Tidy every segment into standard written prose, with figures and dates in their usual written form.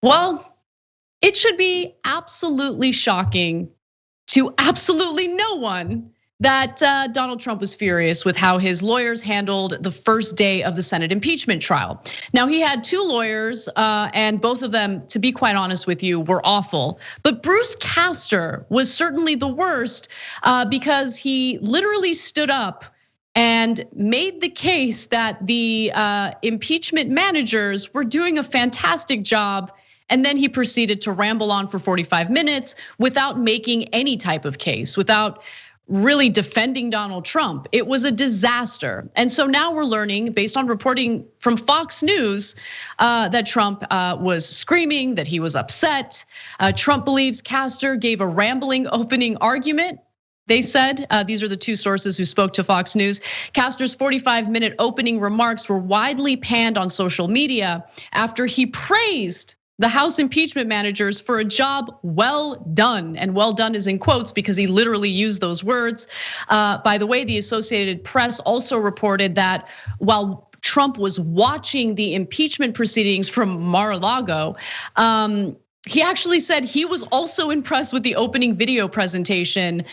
Well, it should be absolutely shocking to absolutely no one that Donald Trump was furious with how his lawyers handled the first day of the Senate impeachment trial. Now, he had two lawyers, and both of them, to be quite honest with you, were awful. But Bruce Castor was certainly the worst because he literally stood up and made the case that the impeachment managers were doing a fantastic job. And then he proceeded to ramble on for 45 minutes without making any type of case, without really defending Donald Trump. It was a disaster. And so now we're learning, based on reporting from Fox News, that Trump was screaming, that he was upset. Trump believes Castor gave a rambling opening argument. They said, these are the two sources who spoke to Fox News. Castor's 45-minute opening remarks were widely panned on social media after he praised the House impeachment managers for a job well done. And well done is in quotes because he literally used those words. By the way, the Associated Press also reported that while Trump was watching the impeachment proceedings from Mar-a-Lago, he actually said he was also impressed with the opening video presentation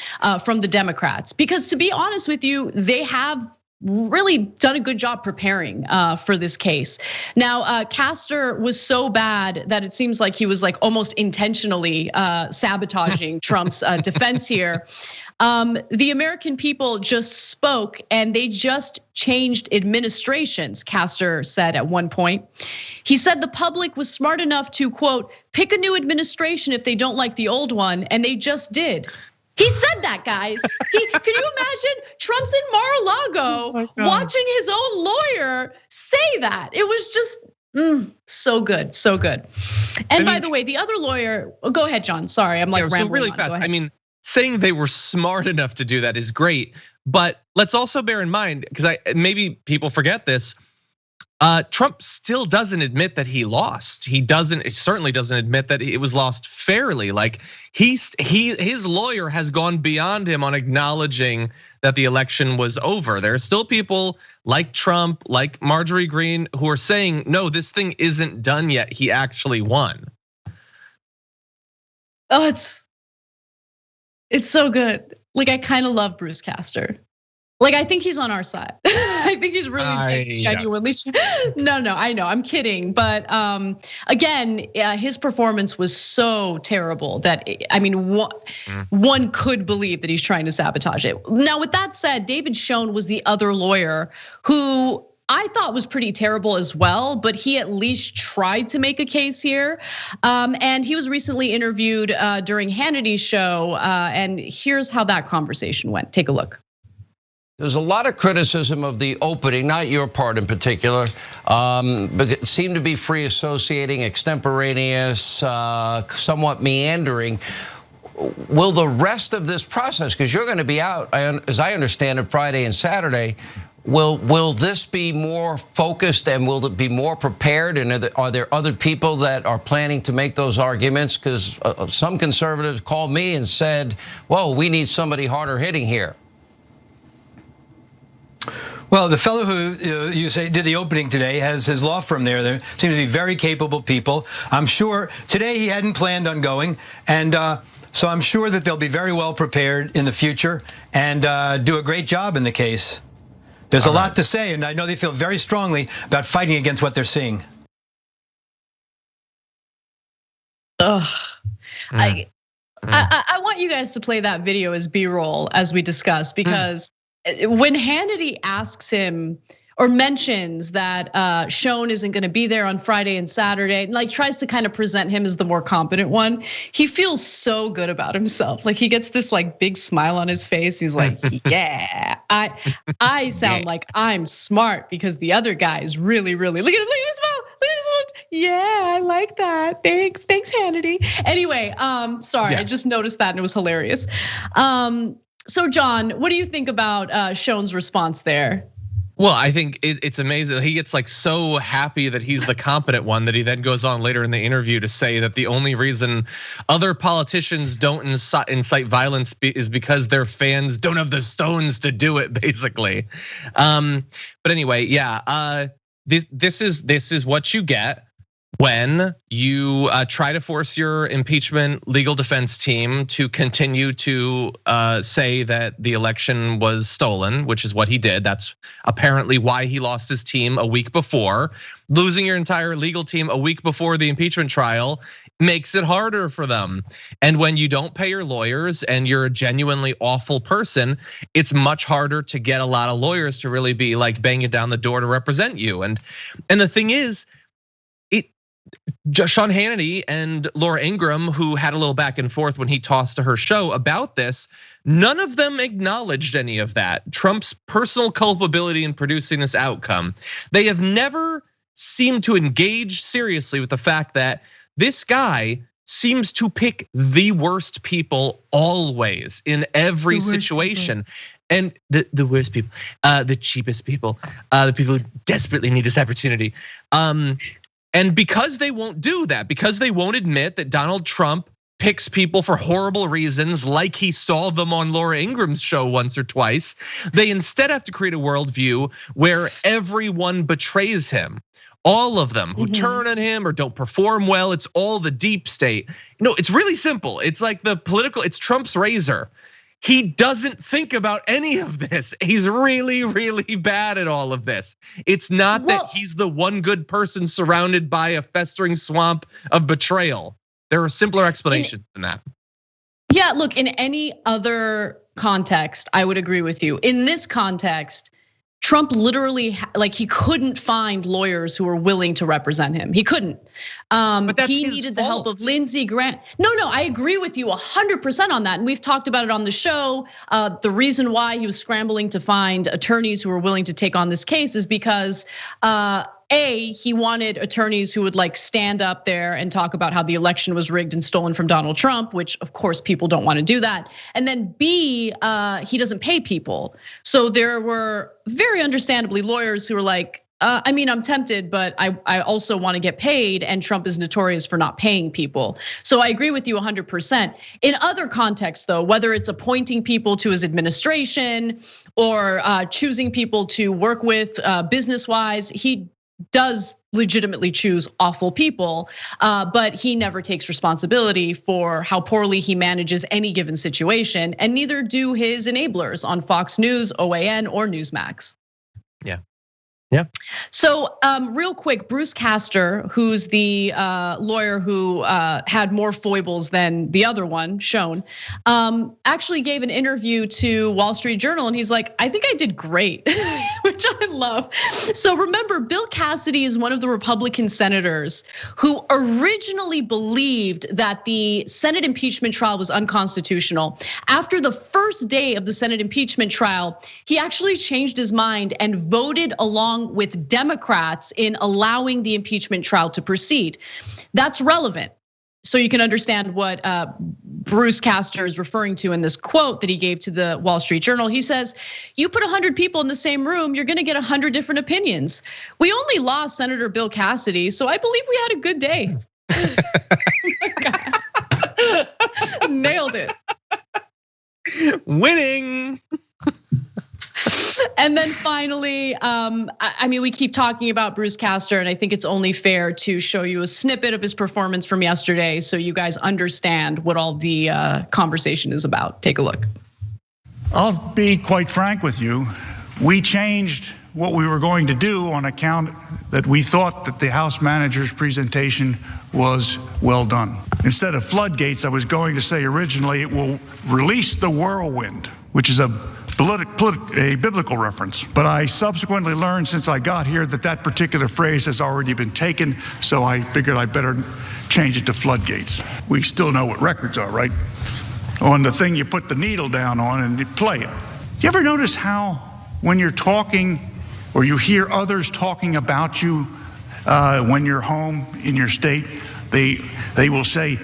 from the Democrats. Because to be honest with you, they have really done a good job preparing for this case. Now, Castor was so bad that it seems like he was like almost intentionally sabotaging Trump's defense here. The American people just spoke and they just changed administrations, Castor said at one point. He said the public was smart enough to, quote, pick a new administration if they don't like the old one, and they just did. He said that, guys. Can you imagine? Trump's in Mar-a-Lago watching his own lawyer say that. It was just so good, so good. And by the way, the other lawyer, go ahead, John. Sorry, I'm like rambling. So really fast. I mean, saying they were smart enough to do that is great, but let's also bear in mind, because maybe people forget this. Trump still doesn't admit that he lost. He certainly doesn't admit that it was lost fairly. Like his lawyer has gone beyond him on acknowledging that the election was over. There are still people like Trump, like Marjorie Greene, who are saying, no, this thing isn't done yet. He actually won. Oh, it's so good. Like I kind of love Bruce Castor. Like I think he's on our side. I think he's really genuinely. No, I know, I'm kidding. But again, his performance was so terrible that I mean, one could believe that he's trying to sabotage it. Now, with that said, David Schoen was the other lawyer who I thought was pretty terrible as well, but he at least tried to make a case here. And he was recently interviewed during Hannity's show, and here's how that conversation went. Take a look. There's a lot of criticism of the opening, not your part in particular, but it seemed to be free associating, extemporaneous, somewhat meandering. Will the rest of this process, because you're going to be out, as I understand it, Friday and Saturday, will this be more focused and will it be more prepared? And are there other people that are planning to make those arguments? Because some conservatives called me and said, whoa, we need somebody harder hitting here. Well, the fellow who you say did the opening today has his law firm there. There seem to be very capable people. I'm sure today he hadn't planned on going. And so I'm sure that they'll be very well prepared in the future and do a great job in the case. There's a lot to say, and I know they feel very strongly about fighting against what they're seeing. I want you guys to play that video as B-roll as we discuss, because when Hannity asks him or mentions that Schoen isn't going to be there on Friday and Saturday, and like tries to kind of present him as the more competent one, he feels so good about himself. Like he gets this like big smile on his face. He's like, yeah, I sound like I'm smart because the other guy is really, look at him, look at his smile, look at his look. Yeah, I like that. Thanks Hannity. Anyway, sorry, I just noticed that and it was hilarious. So John, what do you think about Schoen's response there? Well, I think it's amazing. He gets like so happy that he's the competent one that he then goes on later in the interview to say that the only reason other politicians don't incite violence is because their fans don't have the stones to do it, basically. But anyway, yeah, this is what you get when you try to force your impeachment legal defense team to continue to say that the election was stolen, which is what he did. That's apparently why he lost his team a week before. Losing your entire legal team a week before the impeachment trial makes it harder for them. And when you don't pay your lawyers and you're a genuinely awful person, it's much harder to get a lot of lawyers to really be like banging down the door to represent you. And the thing is, Sean Hannity and Laura Ingraham, who had a little back and forth when he tossed to her show about this, none of them acknowledged any of that. Trump's personal culpability in producing this outcome. They have never seemed to engage seriously with the fact that this guy seems to pick the worst people always in every situation. And the worst people, the cheapest people, the people who desperately need this opportunity. And because they won't do that, because they won't admit that Donald Trump picks people for horrible reasons, like he saw them on Laura Ingraham's show once or twice, they instead have to create a worldview where everyone betrays him. All of them who turn on him or don't perform well, it's all the deep state. No, it's really simple. It's like it's Trump's razor. He doesn't think about any of this. He's really, really bad at all of this. It's not that he's the one good person surrounded by a festering swamp of betrayal. There are simpler explanations than that. Yeah, look, in any other context, I would agree with you. In this context, Trump literally, like, he couldn't find lawyers who were willing to represent him. He couldn't. But that's he his needed fault. the help of Lindsey Graham. No, I agree with you 100% on that. And we've talked about it on the show. The reason why he was scrambling to find attorneys who were willing to take on this case is because he wanted attorneys who would like stand up there and talk about how the election was rigged and stolen from Donald Trump, which of course people don't want to do that. And then B, he doesn't pay people. So there were very understandably lawyers who were like, I mean, I'm tempted, but I also want to get paid, and Trump is notorious for not paying people. So I agree with you 100%. In other contexts though, whether it's appointing people to his administration or choosing people to work with business-wise, he does legitimately choose awful people, but he never takes responsibility for how poorly he manages any given situation, and neither do his enablers on Fox News, OAN, or Newsmax. Yeah. So real quick, Bruce Castor, who's the lawyer who had more foibles than the other one, Sean, actually gave an interview to Wall Street Journal, and he's like, I think I did great, which I love. So remember, Bill Cassidy is one of the Republican senators who originally believed that the Senate impeachment trial was unconstitutional. After the first day of the Senate impeachment trial, he actually changed his mind and voted along with Democrats in allowing the impeachment trial to proceed. That's relevant. So you can understand what Bruce Castor is referring to in this quote that he gave to the Wall Street Journal. He says, you put 100 people in the same room, you're gonna get 100 different opinions. We only lost Senator Bill Cassidy, so I believe we had a good day. Oh, nailed it. Winning. And then finally, I mean, we keep talking about Bruce Castor, and I think it's only fair to show you a snippet of his performance from yesterday so you guys understand what all the conversation is about. Take a look. I'll be quite frank with you. We changed what we were going to do on account that we thought that the House manager's presentation was well done. Instead of floodgates, I was going to say originally it will release the whirlwind, which is a biblical reference. But I subsequently learned since I got here that that particular phrase has already been taken, so I figured I better change it to floodgates. We still know what records are, right? On the thing you put the needle down on and you play it. You ever notice how when you're talking or you hear others talking about you when you're home in your state, they will say,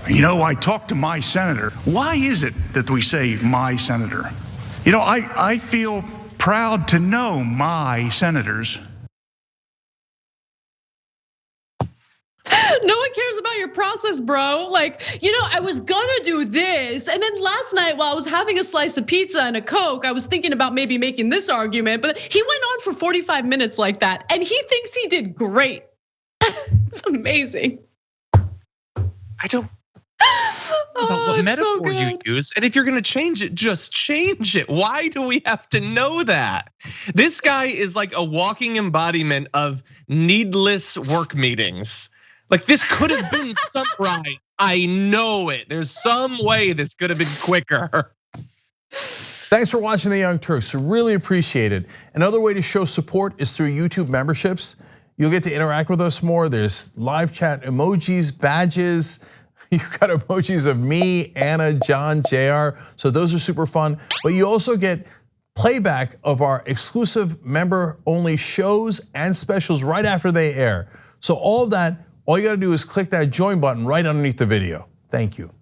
you know, I talked to my senator. Why is it that we say my senator? You know, I feel proud to know my senators. No one cares about your process, bro. Like, you know, I was gonna do this. And then last night while I was having a slice of pizza and a Coke, I was thinking about maybe making this argument, but he went on for 45 minutes like that. And he thinks he did great. It's amazing. I don't know what metaphor you use. And if you're gonna change it, just change it. Why do we have to know that? This guy is like a walking embodiment of needless work meetings. Like this could have been summarized. I know it. There's some way this could have been quicker. Thanks for watching The Young Turks. Really appreciate it. Another way to show support is through YouTube memberships. You'll get to interact with us more. There's live chat emojis, badges. You've got emojis of me, Anna, John, JR. So those are super fun. But you also get playback of our exclusive member-only shows and specials right after they air. So all of that, all you gotta do is click that join button right underneath the video. Thank you.